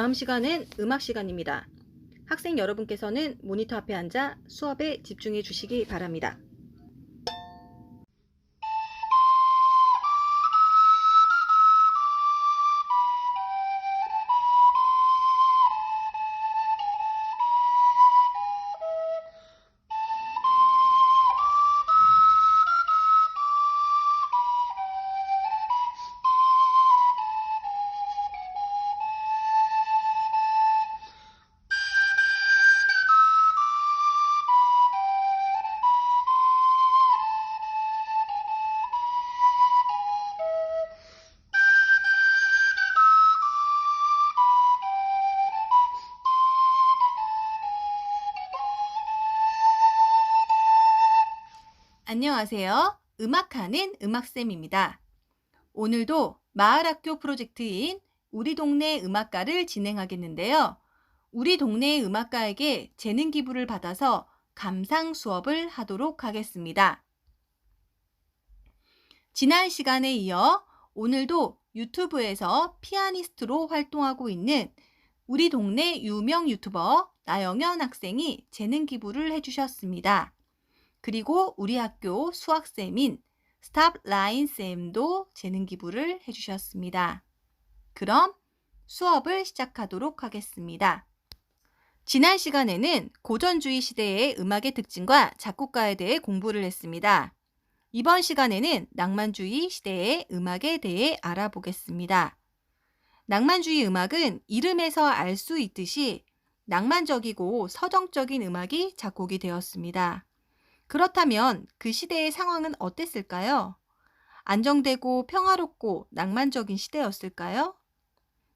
다음 시간은 음악 시간입니다. 학생 여러분께서는 모니터 앞에 앉아 수업에 집중해 주시기 바랍니다. 안녕하세요. 음악하는 음악쌤입니다. 오늘도 마을학교 프로젝트인 우리 동네 음악가를 진행하겠는데요. 우리 동네 음악가에게 재능 기부를 받아서 감상 수업을 하도록 하겠습니다. 지난 시간에 이어 오늘도 유튜브에서 피아니스트로 활동하고 있는 우리 동네 유명 유튜버 나영현 학생이 재능 기부를 해주셨습니다. 그리고 우리 학교 수학쌤인 스탑라인쌤도 재능 기부를 해주셨습니다. 그럼 수업을 시작하도록 하겠습니다. 지난 시간에는 고전주의 시대의 음악의 특징과 작곡가에 대해 공부를 했습니다. 이번 시간에는 낭만주의 시대의 음악에 대해 알아보겠습니다. 낭만주의 음악은 이름에서 알 수 있듯이 낭만적이고 서정적인 음악이 작곡이 되었습니다. 그렇다면 그 시대의 상황은 어땠을까요? 안정되고 평화롭고 낭만적인 시대였을까요?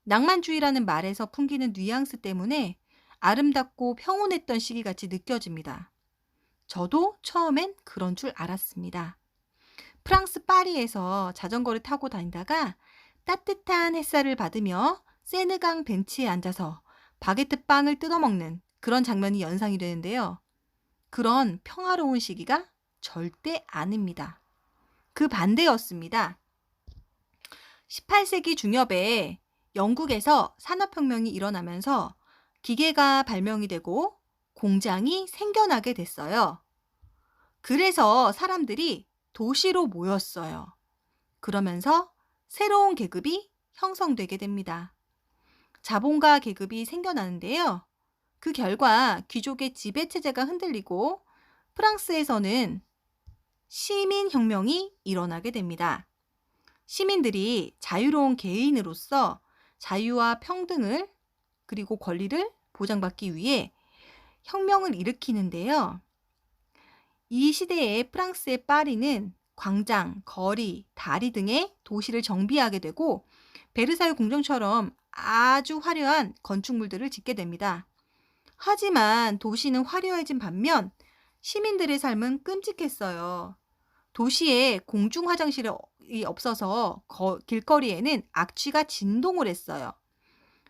낭만주의라는 말에서 풍기는 뉘앙스 때문에 아름답고 평온했던 시기같이 느껴집니다. 저도 처음엔 그런 줄 알았습니다. 프랑스 파리에서 자전거를 타고 다니다가 따뜻한 햇살을 받으며 세느강 벤치에 앉아서 바게트 빵을 뜯어먹는 그런 장면이 연상이 되는데요. 그런 평화로운 시기가 절대 아닙니다. 그 반대였습니다. 18세기 중엽에 영국에서 산업혁명이 일어나면서 기계가 발명이 되고 공장이 생겨나게 됐어요. 그래서 사람들이 도시로 모였어요. 그러면서 새로운 계급이 형성되게 됩니다. 자본가 계급이 생겨나는데요. 그 결과 귀족의 지배체제가 흔들리고 프랑스에서는 시민혁명이 일어나게 됩니다. 시민들이 자유로운 개인으로서 자유와 평등을 그리고 권리를 보장받기 위해 혁명을 일으키는데요. 이 시대에 프랑스의 파리는 광장, 거리, 다리 등의 도시를 정비하게 되고 베르사유 궁정처럼 아주 화려한 건축물들을 짓게 됩니다. 하지만 도시는 화려해진 반면 시민들의 삶은 끔찍했어요. 도시에 공중 화장실이 없어서 길거리에는 악취가 진동을 했어요.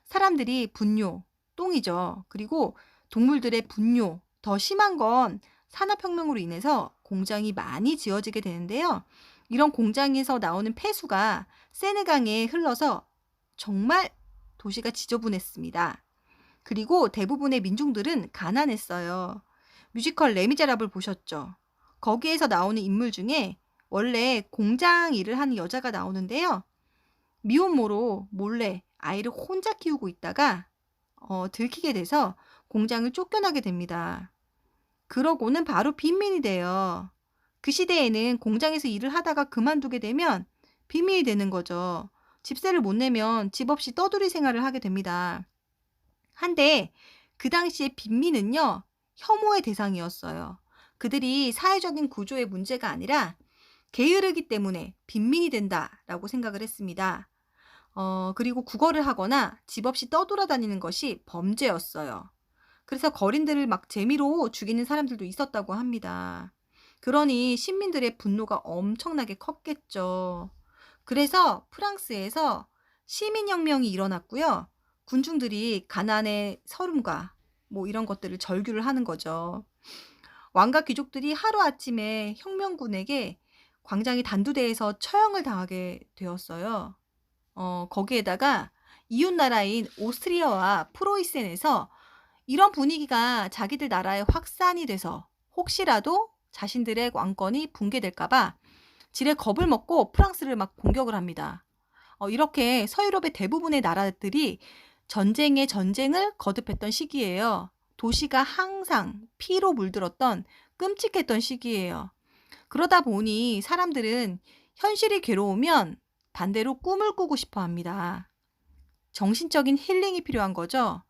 사람들이 분뇨, 똥이죠. 그리고 동물들의 분뇨, 더 심한 건 산업혁명으로 인해서 공장이 많이 지어지게 되는데요. 이런 공장에서 나오는 폐수가 세느강에 흘러서 정말 도시가 지저분했습니다. 그리고 대부분의 민중들은 가난했어요. 뮤지컬 레미제라블 보셨죠? 거기에서 나오는 인물 중에 원래 공장 일을 하는 여자가 나오는데요. 미혼모로 몰래 아이를 혼자 키우고 있다가 들키게 돼서 공장을 쫓겨나게 됩니다. 그러고는 바로 빈민이 돼요. 그 시대에는 공장에서 일을 하다가 그만두게 되면 빈민이 되는 거죠. 집세를 못 내면 집 없이 떠돌이 생활을 하게 됩니다. 한데 그 당시에 빈민은요, 혐오의 대상이었어요. 그들이 사회적인 구조의 문제가 아니라 게으르기 때문에 빈민이 된다라고 생각을 했습니다. 그리고 구걸을 하거나 집 없이 떠돌아다니는 것이 범죄였어요. 그래서 거린들을 막 재미로 죽이는 사람들도 있었다고 합니다. 그러니 시민들의 분노가 엄청나게 컸겠죠. 그래서 프랑스에서 시민혁명이 일어났고요. 군중들이 가난의 서름과 뭐 이런 것들을 절규를 하는 거죠. 왕과 귀족들이 하루아침에 혁명군에게 광장이 단두대에서 처형을 당하게 되었어요. 거기에다가 이웃 나라인 오스트리아와 프로이센에서 이런 분위기가 자기들 나라에 확산이 돼서 혹시라도 자신들의 왕권이 붕괴될까 봐 지레 겁을 먹고 프랑스를 막 공격을 합니다. 이렇게 서유럽의 대부분의 나라들이 전쟁에 전쟁을 거듭했던 시기예요. 도시가 항상 피로 물들었던 끔찍했던 시기예요. 그러다 보니 사람들은 현실이 괴로우면 반대로 꿈을 꾸고 싶어 합니다. 정신적인 힐링이 필요한 거죠.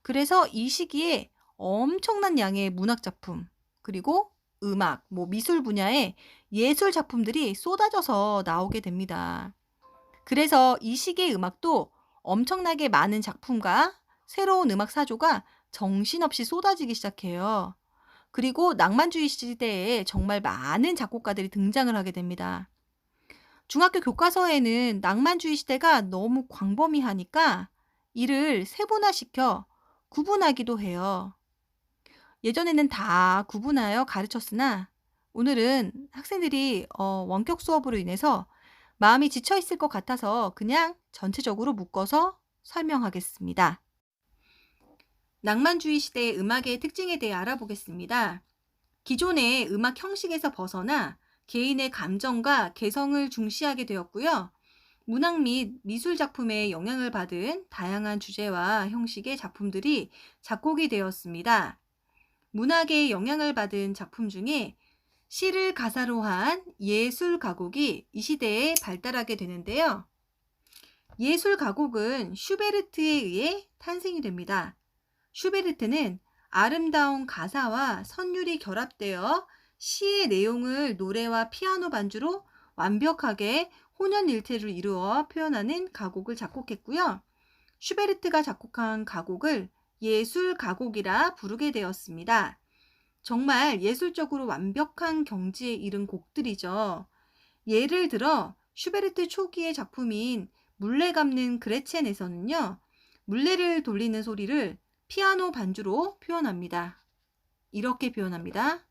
그래서 이 시기에 엄청난 양의 문학 작품, 그리고 음악, 미술 분야의 예술 작품들이 쏟아져서 나오게 됩니다. 그래서 이 시기의 음악도 엄청나게 많은 작품과 새로운 음악 사조가 정신없이 쏟아지기 시작해요. 그리고 낭만주의 시대에 정말 많은 작곡가들이 등장을 하게 됩니다. 중학교 교과서에는 낭만주의 시대가 너무 광범위하니까 이를 세분화시켜 구분하기도 해요. 예전에는 다 구분하여 가르쳤으나 오늘은 학생들이 원격 수업으로 인해서 마음이 지쳐 있을 것 같아서 그냥 전체적으로 묶어서 설명하겠습니다. 낭만주의 시대의 음악의 특징에 대해 알아보겠습니다. 기존의 음악 형식에서 벗어나 개인의 감정과 개성을 중시하게 되었고요. 문학 및 미술 작품에 영향을 받은 다양한 주제와 형식의 작품들이 작곡이 되었습니다. 문학에 영향을 받은 작품 중에 시를 가사로 한 예술 가곡이 이 시대에 발달하게 되는데요. 예술 가곡은 슈베르트에 의해 탄생이 됩니다. 슈베르트는 아름다운 가사와 선율이 결합되어 시의 내용을 노래와 피아노 반주로 완벽하게 혼연일체를 이루어 표현하는 가곡을 작곡했고요. 슈베르트가 작곡한 가곡을 예술 가곡이라 부르게 되었습니다. 정말 예술적으로 완벽한 경지에 이른 곡들이죠. 예를 들어 슈베르트 초기의 작품인 물레 감는 그레첸에서는요. 물레를 돌리는 소리를 피아노 반주로 표현합니다. 이렇게 표현합니다.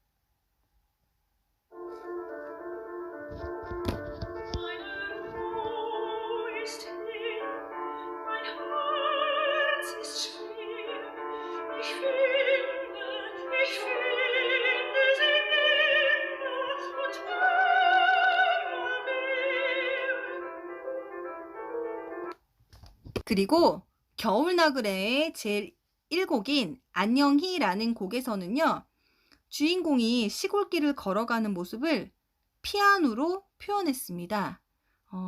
그리고 겨울나그네의 제1곡인 안녕히라는 곡에서는요. 주인공이 시골길을 걸어가는 모습을 피아노로 표현했습니다.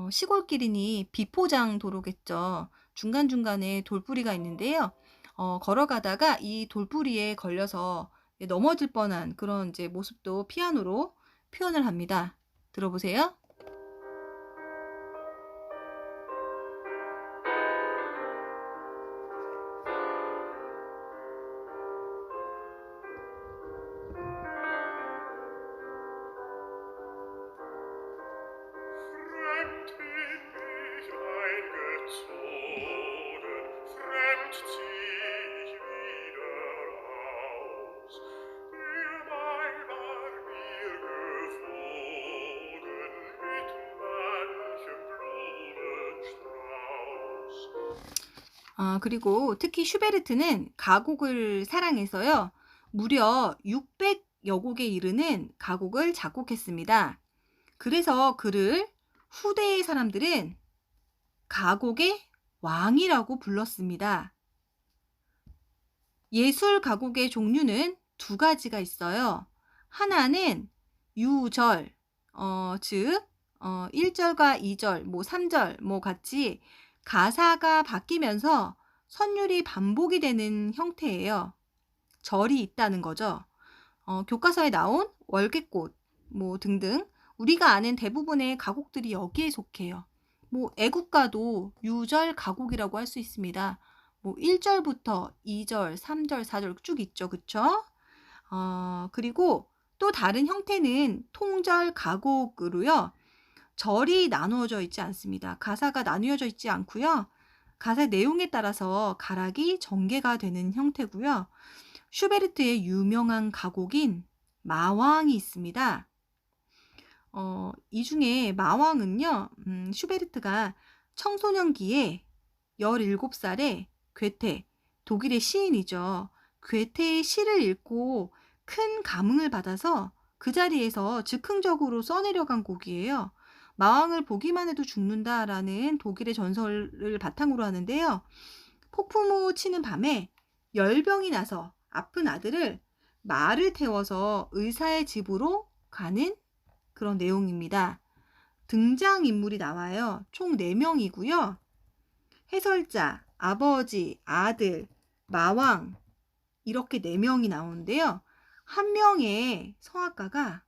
시골길이니 비포장 도로겠죠. 중간중간에 돌부리가 있는데요. 걸어가다가 이 돌부리에 걸려서 넘어질 뻔한 그런 이제 모습도 피아노로 표현을 합니다. 들어보세요. Fremd bin ich eingezogen, fremd zieh ich wieder aus. Der Weih war mir geflogen mit manchem Blumenstrauß. 그리고 특히 슈베르트는 가곡을 사랑해서요. 무려 600여 곡에 이르는 가곡을 작곡했습니다. 그래서 그를 후대의 사람들은 가곡의 왕이라고 불렀습니다. 예술 가곡의 종류는 두 가지가 있어요. 하나는 유절, 즉 1절과 2절, 3절 같이 가사가 바뀌면서 선율이 반복이 되는 형태예요. 절이 있다는 거죠. 교과서에 나온 월계꽃 등등 우리가 아는 대부분의 가곡들이 여기에 속해요. 애국가도 유절 가곡이라고 할 수 있습니다. 1절부터 2절, 3절, 4절 쭉 있죠. 그쵸? 그리고 또 다른 형태는 통절 가곡으로요. 절이 나누어져 있지 않습니다. 가사가 나누어져 있지 않고요. 가사 내용에 따라서 가락이 전개가 되는 형태고요. 슈베르트의 유명한 가곡인 마왕이 있습니다. 이 중에 마왕은요. 슈베르트가 청소년기에 17살에 괴테, 독일의 시인이죠. 괴테의 시를 읽고 큰 감흥을 받아서 그 자리에서 즉흥적으로 써내려간 곡이에요. 마왕을 보기만 해도 죽는다라는 독일의 전설을 바탕으로 하는데요. 폭풍우 치는 밤에 열병이 나서 아픈 아들을 말을 태워서 의사의 집으로 가는 그런 내용입니다. 등장인물이 나와요. 총 4명이고요. 해설자, 아버지, 아들, 마왕 이렇게 4명이 나오는데요. 한 명의 성악가가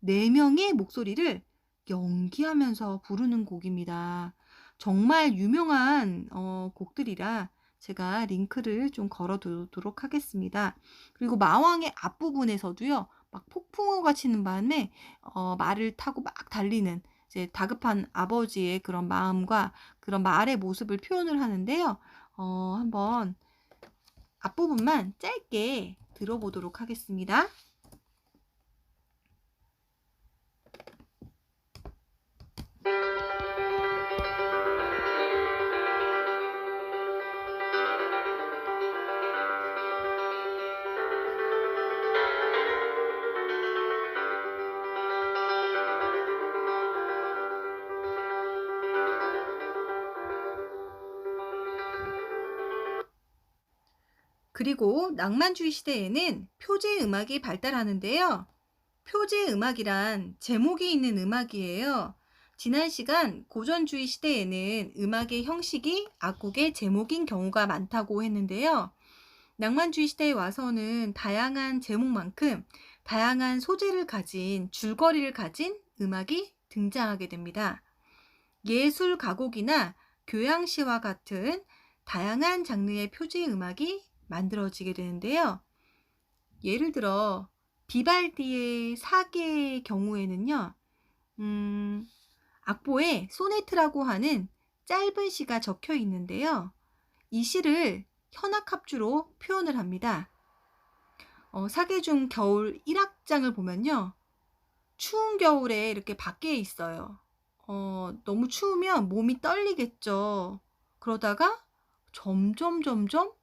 4명의 목소리를 연기하면서 부르는 곡입니다. 정말 유명한 곡들이라 제가 링크를 좀 걸어두도록 하겠습니다. 그리고 마왕의 앞부분에서도요. 막 폭풍우가 치는 밤에 말을 타고 막 달리는 이제 다급한 아버지의 그런 마음과 그런 말의 모습을 표현을 하는데요. 한번 앞부분만 짧게 들어보도록 하겠습니다. 그리고 낭만주의 시대에는 표제 음악이 발달하는데요. 표제 음악이란 제목이 있는 음악이에요. 지난 시간 고전주의 시대에는 음악의 형식이 악곡의 제목인 경우가 많다고 했는데요. 낭만주의 시대에 와서는 다양한 제목만큼 다양한 소재를 가진 줄거리를 가진 음악이 등장하게 됩니다. 예술 가곡이나 교향시와 같은 다양한 장르의 표제 음악이 만들어지게 되는데요. 예를 들어 비발디의 사계의 경우에는요. 악보에 소네트라고 하는 짧은 시가 적혀 있는데요. 이 시를 현악합주로 표현을 합니다. 사계중 겨울 1악장을 보면요. 추운 겨울에 이렇게 밖에 있어요. 너무 추우면 몸이 떨리겠죠. 그러다가 점점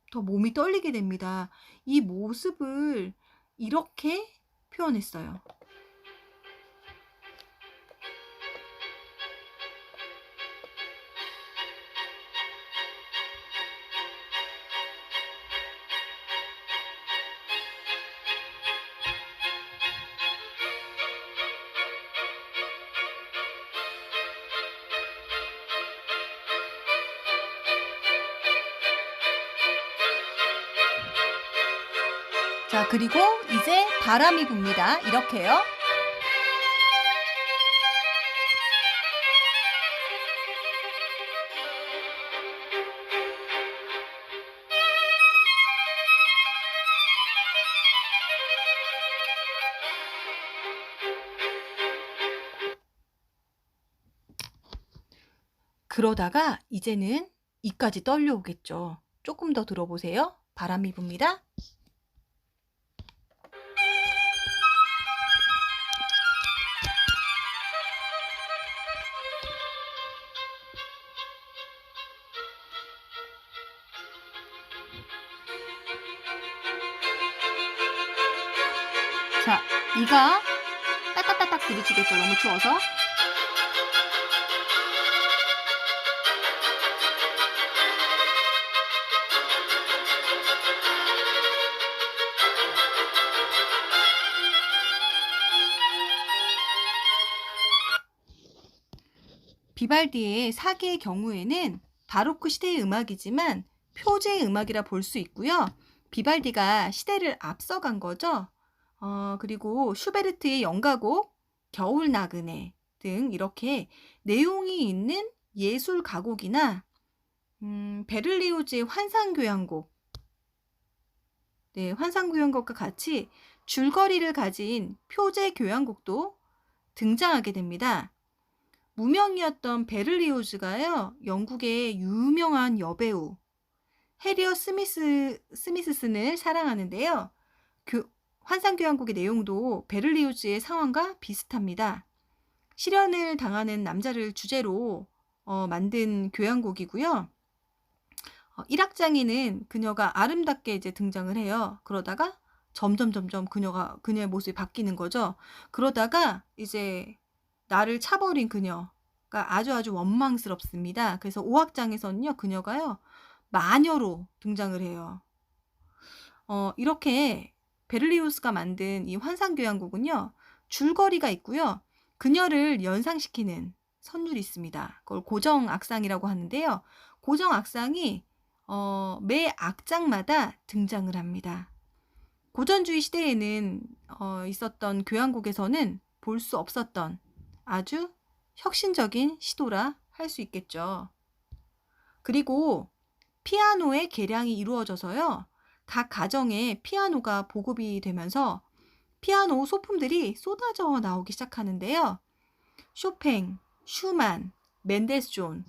더 몸이 떨리게 됩니다. 이 모습을 이렇게 표현했어요. 자, 그리고 이제 바람이 붑니다. 이렇게요. 그러다가 이제는 이까지 떨려오겠죠. 조금 더 들어보세요. 바람이 붑니다. 자, 이가 따딱따딱 부딪히겠죠. 너무 추워서. 비발디의 사계의 경우에는 바로크 시대의 음악이지만 표제 음악이라 볼 수 있고요. 비발디가 시대를 앞서간 거죠. 그리고 슈베르트의 연가곡, 겨울 나그네 등 이렇게 내용이 있는 예술 가곡이나 베를리오즈의 환상교향곡, 네, 환상교향곡과 같이 줄거리를 가진 표제 교향곡도 등장하게 됩니다. 무명이었던 베를리오즈가요, 영국의 유명한 여배우 해리어 스미스슨을 사랑하는데요. 환상교향곡의 내용도 베를리오즈의 상황과 비슷합니다. 실연을 당하는 남자를 주제로 만든 교향곡이고요. 1악장에는 그녀가 아름답게 이제 등장을 해요. 그러다가 점점 그녀의 모습이 바뀌는 거죠. 그러다가 이제 나를 차버린 그녀가 아주 원망스럽습니다. 그래서 5악장에서는요, 그녀가요, 마녀로 등장을 해요. 이렇게 베를리우스가 만든 이 환상교향곡은요, 줄거리가 있고요. 그녀를 연상시키는 선율이 있습니다. 그걸 고정악상이라고 하는데요. 고정악상이 매 악장마다 등장을 합니다. 고전주의 시대에는 있었던 교향곡에서는 볼 수 없었던 아주 혁신적인 시도라 할 수 있겠죠. 그리고 피아노의 개량이 이루어져서요, 각 가정에 피아노가 보급이 되면서 피아노 소품들이 쏟아져 나오기 시작하는데요. 쇼팽, 슈만, 멘델스존,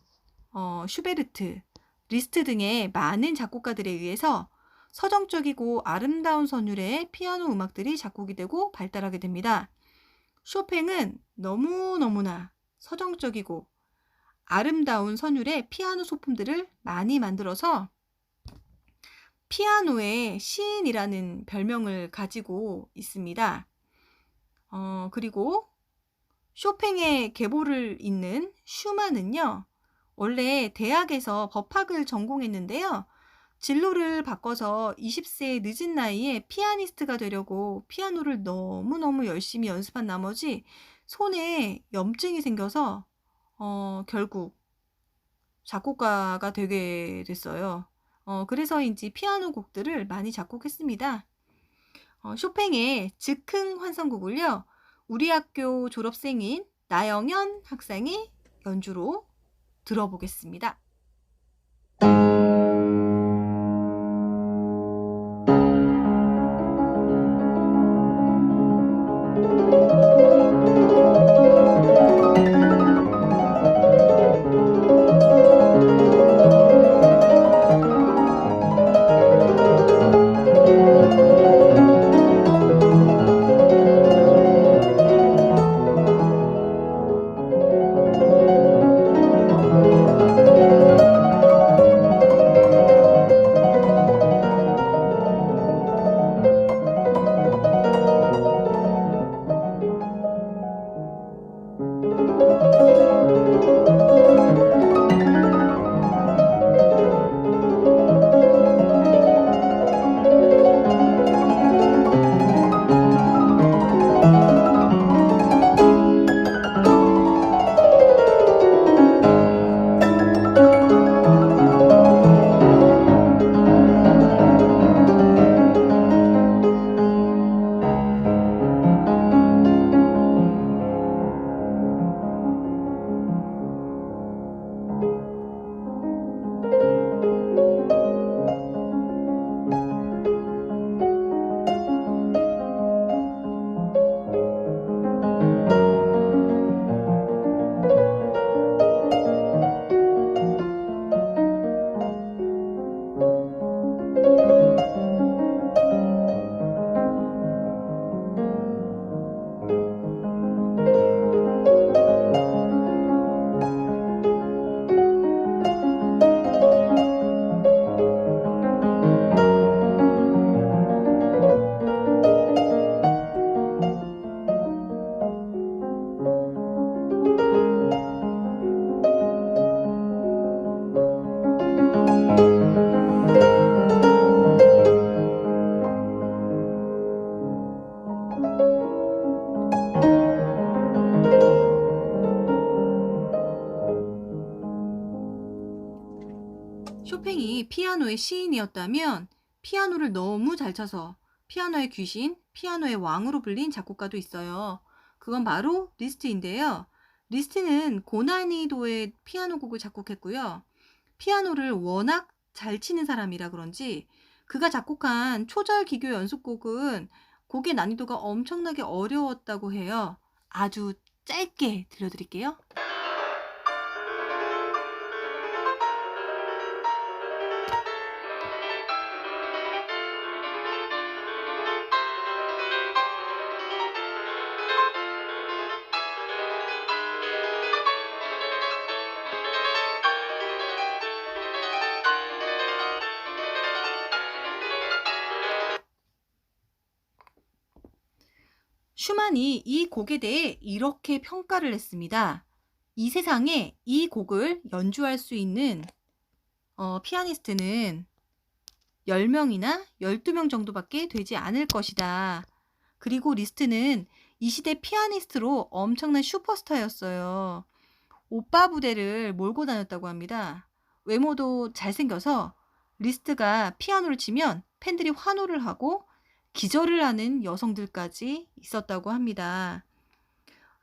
슈베르트, 리스트 등의 많은 작곡가들에 의해서 서정적이고 아름다운 선율의 피아노 음악들이 작곡이 되고 발달하게 됩니다. 쇼팽은 너무너무나 서정적이고 아름다운 선율의 피아노 소품들을 많이 만들어서 피아노의 시인이라는 별명을 가지고 있습니다. 그리고 쇼팽의 계보를 잇는 슈만은요, 원래 대학에서 법학을 전공했는데요. 진로를 바꿔서 20세 늦은 나이에 피아니스트가 되려고 피아노를 너무너무 열심히 연습한 나머지 손에 염증이 생겨서 결국 작곡가가 되게 됐어요. 그래서인지 피아노 곡들을 많이 작곡했습니다. 쇼팽의 즉흥 환상곡을요, 우리 학교 졸업생인 나영현 학생의 연주로 들어보겠습니다. 쇼팽이 피아노의 시인이었다면 피아노를 너무 잘 쳐서 피아노의 귀신, 피아노의 왕으로 불린 작곡가도 있어요. 그건 바로 리스트인데요. 리스트는 고난이도의 피아노 곡을 작곡했고요. 피아노를 워낙 잘 치는 사람이라 그런지 그가 작곡한 초절 기교 연습곡은 곡의 난이도가 엄청나게 어려웠다고 해요. 아주 짧게 들려드릴게요. 슈만이 이 곡에 대해 이렇게 평가를 했습니다. 이 세상에 이 곡을 연주할 수 있는 피아니스트는 10명이나 12명 정도밖에 되지 않을 것이다. 그리고 리스트는 이 시대 피아니스트로 엄청난 슈퍼스타였어요. 오빠 부대를 몰고 다녔다고 합니다. 외모도 잘생겨서 리스트가 피아노를 치면 팬들이 환호를 하고 기절을 하는 여성들까지 있었다고 합니다.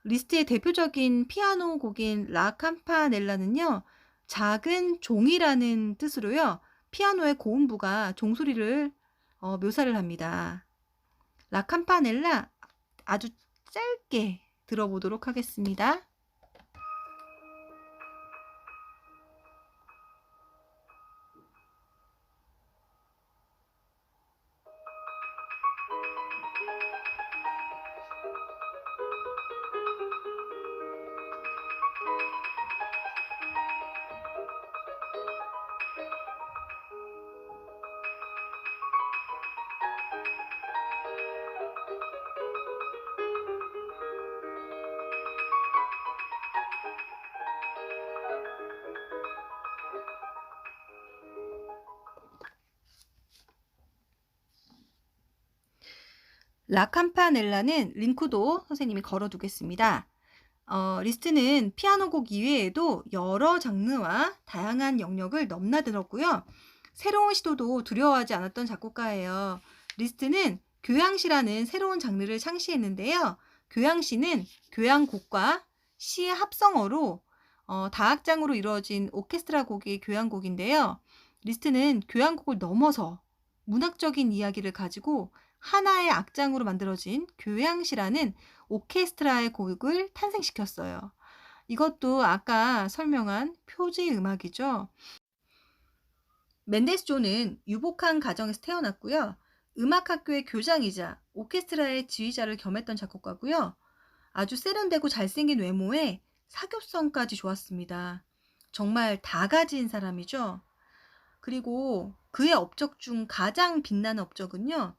리스트의 대표적인 피아노 곡인 라 캠파넬라는요, 작은 종이라는 뜻으로요, 피아노의 고음부가 종소리를 묘사를 합니다. 라 캠파넬라 아주 짧게 들어보도록 하겠습니다. 라 캠파넬라는 링크도 선생님이 걸어두겠습니다. 리스트는 피아노 곡 이외에도 여러 장르와 다양한 영역을 넘나들었고요. 새로운 시도도 두려워하지 않았던 작곡가예요. 리스트는 교향시라는 새로운 장르를 창시했는데요. 교향시는 교향곡과 시의 합성어로 다악장으로 이루어진 오케스트라 곡이 교향곡인데요. 리스트는 교향곡을 넘어서 문학적인 이야기를 가지고 하나의 악장으로 만들어진 교향시라는 오케스트라의 곡을 탄생시켰어요. 이것도 아까 설명한 표지 음악이죠. 멘데스존은 유복한 가정에서 태어났고요. 음악학교의 교장이자 오케스트라의 지휘자를 겸했던 작곡가고요. 아주 세련되고 잘생긴 외모에 사교성까지 좋았습니다. 정말 다 가진 사람이죠. 그리고 그의 업적 중 가장 빛나는 업적은요,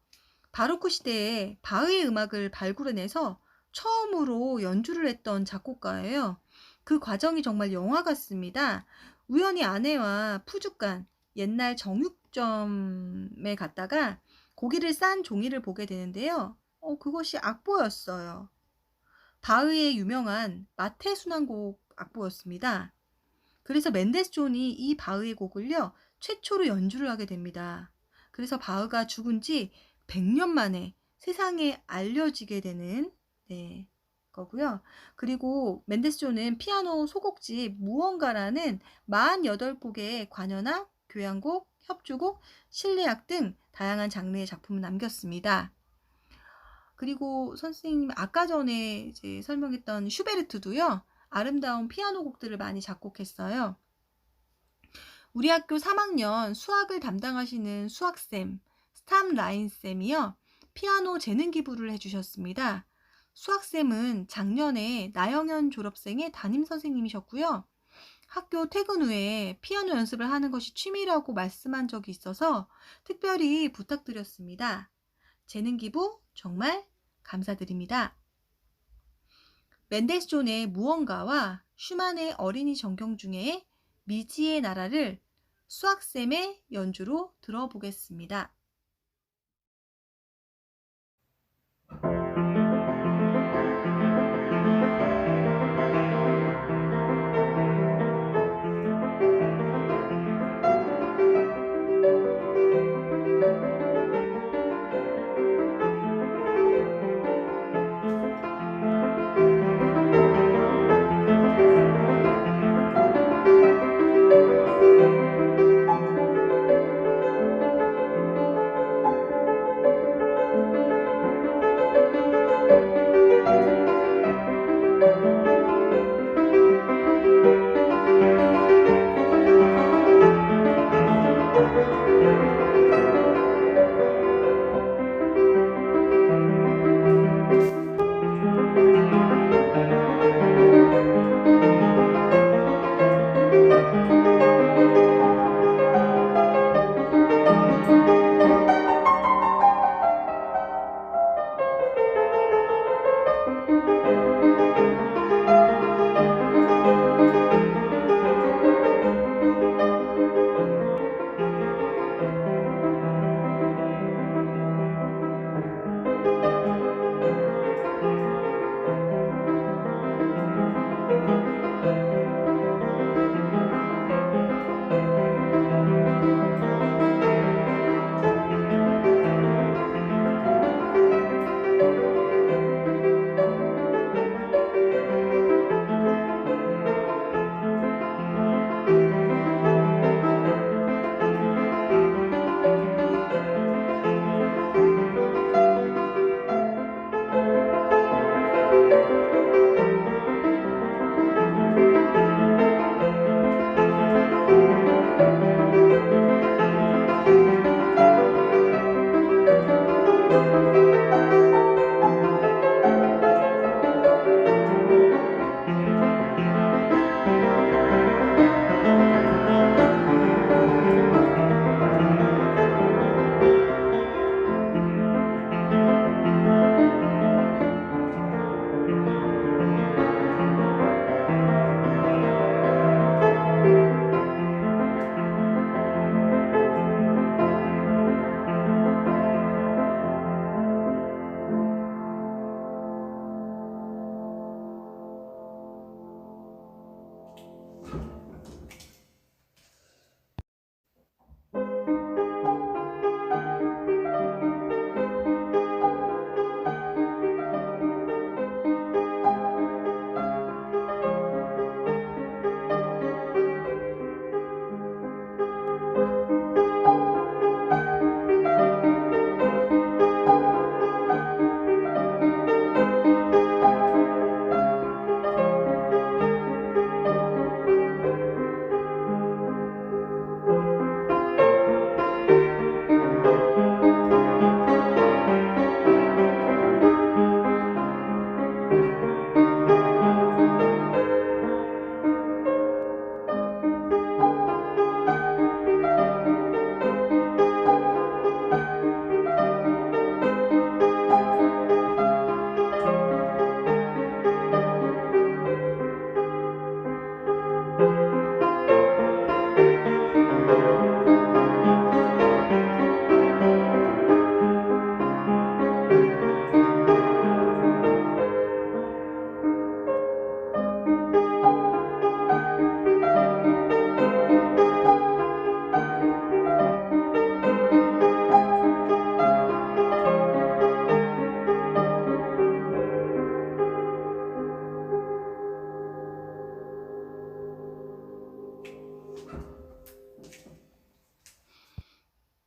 바로크 시대에 바흐의 음악을 발굴해내서 처음으로 연주를 했던 작곡가예요. 그 과정이 정말 영화 같습니다. 우연히 아내와 푸주간 옛날 정육점에 갔다가 고기를 싼 종이를 보게 되는데요. 그것이 악보였어요. 바흐의 유명한 마태순환곡 악보였습니다. 그래서 멘데스존이 이 바흐의 곡을요, 최초로 연주를 하게 됩니다. 그래서 바흐가 죽은 지 100년 만에 세상에 알려지게 되는 거고요. 그리고 멘데스존은 피아노 소곡집 무언가라는 48곡의 관현악, 교향곡, 협주곡, 실내악 등 다양한 장르의 작품을 남겼습니다. 그리고 선생님 아까 전에 이제 설명했던 슈베르트도요, 아름다운 피아노 곡들을 많이 작곡했어요. 우리 학교 3학년 수학을 담당하시는 수학쌤 스탐 라인쌤이요, 피아노 재능 기부를 해주셨습니다. 수학쌤은 작년에 나영현 졸업생의 담임선생님이셨고요. 학교 퇴근 후에 피아노 연습을 하는 것이 취미라고 말씀한 적이 있어서 특별히 부탁드렸습니다. 재능 기부 정말 감사드립니다. 멘데스존의 무언가와 슈만의 어린이 정경 중에 미지의 나라를 수학쌤의 연주로 들어보겠습니다.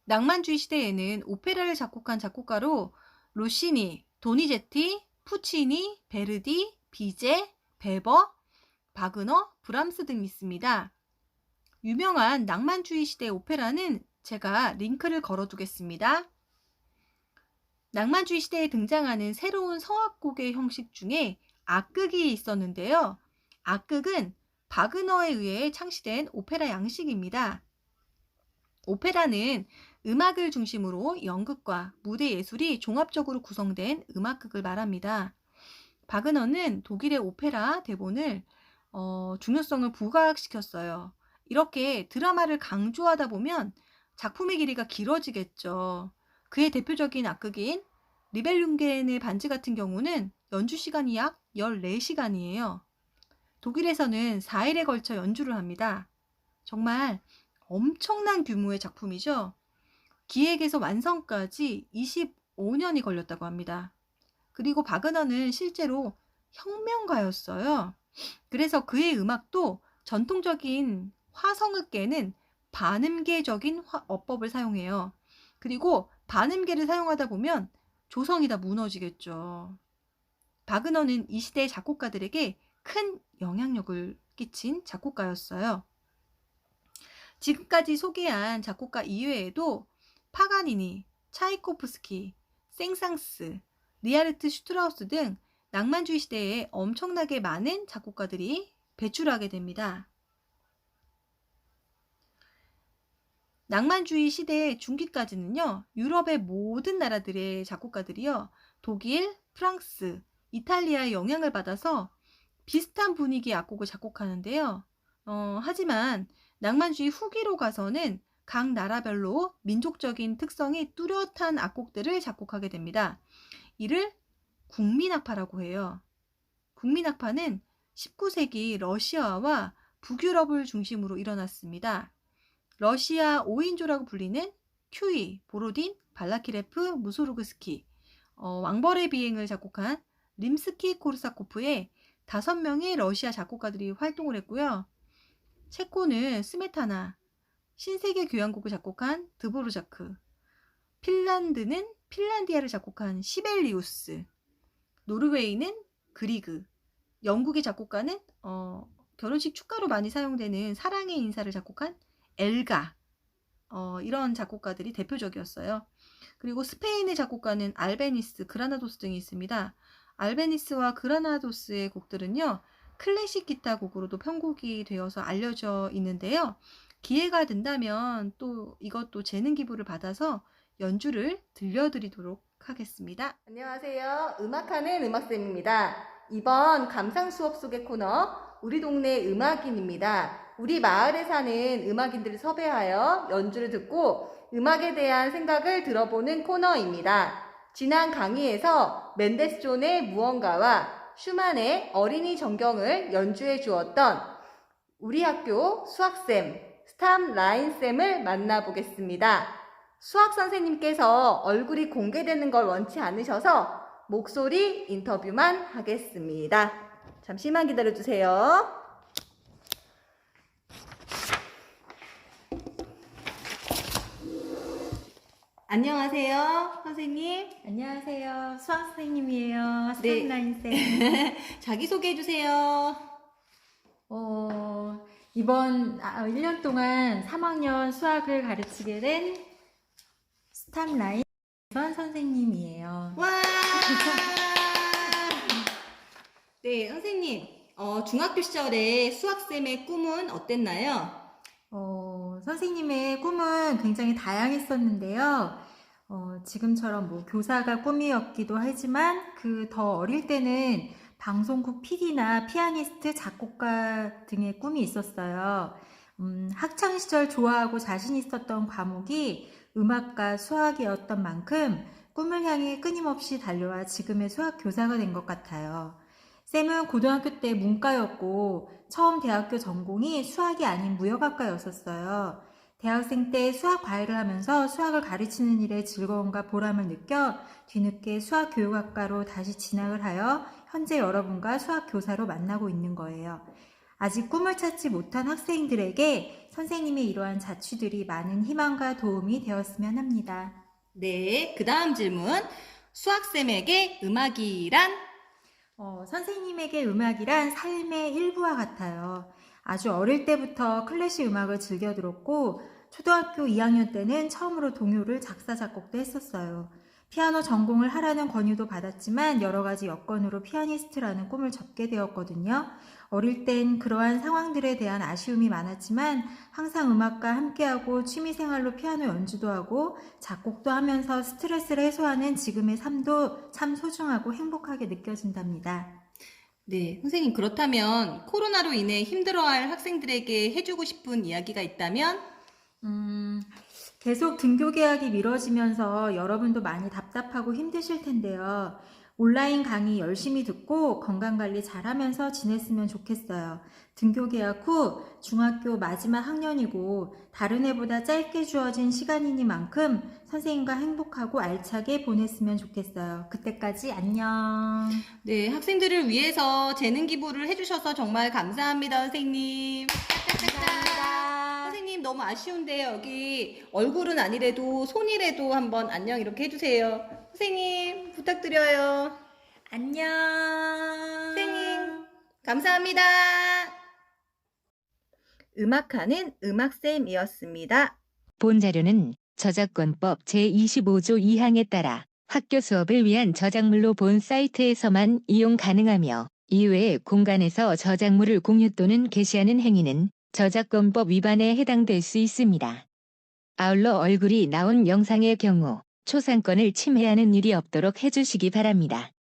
낭만주의 시대에는 오페라를 작곡한 작곡가로 로시니, 도니제티, 푸치니, 베르디, 비제, 베버, 바그너, 브람스 등이 있습니다. 유명한 낭만주의 시대 오페라는 제가 링크를 걸어두겠습니다. 낭만주의 시대에 등장하는 새로운 성악곡의 형식 중에 악극이 있었는데요. 악극은 바그너에 의해 창시된 오페라 양식입니다. 오페라는 음악을 중심으로 연극과 무대 예술이 종합적으로 구성된 음악극을 말합니다. 바그너는 독일의 오페라 대본을 중요성을 부각시켰어요. 이렇게 드라마를 강조하다 보면 작품의 길이가 길어지겠죠. 그의 대표적인 악극인 리벨룽겐의 반지 같은 경우는 연주 시간이 약 14시간이에요. 독일에서는 4일에 걸쳐 연주를 합니다. 정말 엄청난 규모의 작품이죠. 기획에서 완성까지 25년이 걸렸다고 합니다. 그리고 바그너는 실제로 혁명가였어요. 그래서 그의 음악도 전통적인 화성음계는 반음계적인 어법을 사용해요. 그리고 반음계를 사용하다 보면 조성이 다 무너지겠죠. 바그너는 이 시대의 작곡가들에게 큰 영향력을 끼친 작곡가였어요. 지금까지 소개한 작곡가 이외에도 파가니니, 차이코프스키, 생상스, 리하르트 슈트라우스 등 낭만주의 시대에 엄청나게 많은 작곡가들이 배출하게 됩니다. 낭만주의 시대 중기까지는요, 유럽의 모든 나라들의 작곡가들이요, 독일, 프랑스, 이탈리아의 영향을 받아서 비슷한 분위기의 악곡을 작곡하는데요. 하지만 낭만주의 후기로 가서는 각 나라별로 민족적인 특성이 뚜렷한 악곡들을 작곡하게 됩니다. 이를 국민악파라고 해요. 국민악파는 19세기 러시아와 북유럽을 중심으로 일어났습니다. 러시아 5인조라고 불리는 큐이, 보로딘, 발라키레프, 무소르그스키, 왕벌의 비행을 작곡한 림스키-코르사코프의 5명의 러시아 작곡가들이 활동을 했고요. 체코는 스메타나, 신세계 교향곡을 작곡한 드보르자크, 핀란드는 핀란디아를 작곡한 시벨리우스, 노르웨이는 그리그, 영국의 작곡가는 결혼식 축가로 많이 사용되는 사랑의 인사를 작곡한 엘가, 이런 작곡가들이 대표적이었어요. 그리고 스페인의 작곡가는 알베니스, 그라나도스 등이 있습니다. 알베니스와 그라나도스의 곡들은요, 클래식 기타 곡으로도 편곡이 되어서 알려져 있는데요. 기회가 된다면 또 이것도 재능 기부를 받아서 연주를 들려드리도록 하겠습니다. 안녕하세요. 음악하는 음악쌤입니다. 이번 감상 수업 속의 코너 우리 동네 음악인입니다. 우리 마을에 사는 음악인들을 섭외하여 연주를 듣고 음악에 대한 생각을 들어보는 코너입니다. 지난 강의에서 멘데스존의 무언가와 슈만의 어린이 전경을 연주해 주었던 우리 학교 수학쌤 스탐 라인쌤을 만나보겠습니다. 수학 선생님께서 얼굴이 공개되는 걸 원치 않으셔서 목소리 인터뷰만 하겠습니다. 잠시만 기다려주세요. 안녕하세요, 선생님. 안녕하세요. 수학 선생님이에요. 네. 스탑라인쌤. 자기소개해주세요. 이번 1년 동안 3학년 수학을 가르치게 된 스탑라인 선생님이에요. 와! 네, 선생님. 중학교 시절에 수학쌤의 꿈은 어땠나요? 선생님의 꿈은 굉장히 다양했었는데요. 지금처럼 뭐 교사가 꿈이었기도 하지만 그 더 어릴 때는 방송국 PD나 피아니스트, 작곡가 등의 꿈이 있었어요. 학창 시절 좋아하고 자신 있었던 과목이 음악과 수학이었던 만큼 꿈을 향해 끊임없이 달려와 지금의 수학 교사가 된 것 같아요. 쌤은 고등학교 때 문과였고 처음 대학교 전공이 수학이 아닌 무역학과였었어요. 대학생 때 수학 과외를 하면서 수학을 가르치는 일에 즐거움과 보람을 느껴 뒤늦게 수학교육학과로 다시 진학을 하여 현재 여러분과 수학교사로 만나고 있는 거예요. 아직 꿈을 찾지 못한 학생들에게 선생님의 이러한 자취들이 많은 희망과 도움이 되었으면 합니다. 네, 그 다음 질문. 수학쌤에게 음악이란? 선생님에게 음악이란 삶의 일부와 같아요. 아주 어릴 때부터 클래식 음악을 즐겨 들었고, 초등학교 2학년 때는 처음으로 동요를 작사, 작곡도 했었어요. 피아노 전공을 하라는 권유도 받았지만 여러 가지 여건으로 피아니스트라는 꿈을 접게 되었거든요. 어릴 땐 그러한 상황들에 대한 아쉬움이 많았지만 항상 음악과 함께하고 취미생활로 피아노 연주도 하고 작곡도 하면서 스트레스를 해소하는 지금의 삶도 참 소중하고 행복하게 느껴진답니다. 네, 선생님, 그렇다면 코로나로 인해 힘들어할 학생들에게 해주고 싶은 이야기가 있다면? 계속 등교 개학이 미뤄지면서 여러분도 많이 답답하고 힘드실 텐데요. 온라인 강의 열심히 듣고 건강관리 잘하면서 지냈으면 좋겠어요. 등교 개학 후 중학교 마지막 학년이고 다른 해보다 짧게 주어진 시간이니만큼 선생님과 행복하고 알차게 보냈으면 좋겠어요. 그때까지 안녕. 네, 학생들을 위해서 재능 기부를 해주셔서 정말 감사합니다, 선생님. 감사합니다. 선생님, 너무 아쉬운데 여기 얼굴은 아니래도 손이라도 한번 안녕 이렇게 해주세요. 선생님, 부탁드려요. 안녕. 선생님, 감사합니다. 음악하는 음악쌤이었습니다. 본 자료는 저작권법 제25조 2항에 따라 학교 수업을 위한 저작물로 본 사이트에서만 이용 가능하며 이외의 공간에서 저작물을 공유 또는 게시하는 행위는 저작권법 위반에 해당될 수 있습니다. 아울러 얼굴이 나온 영상의 경우 초상권을 침해하는 일이 없도록 해주시기 바랍니다.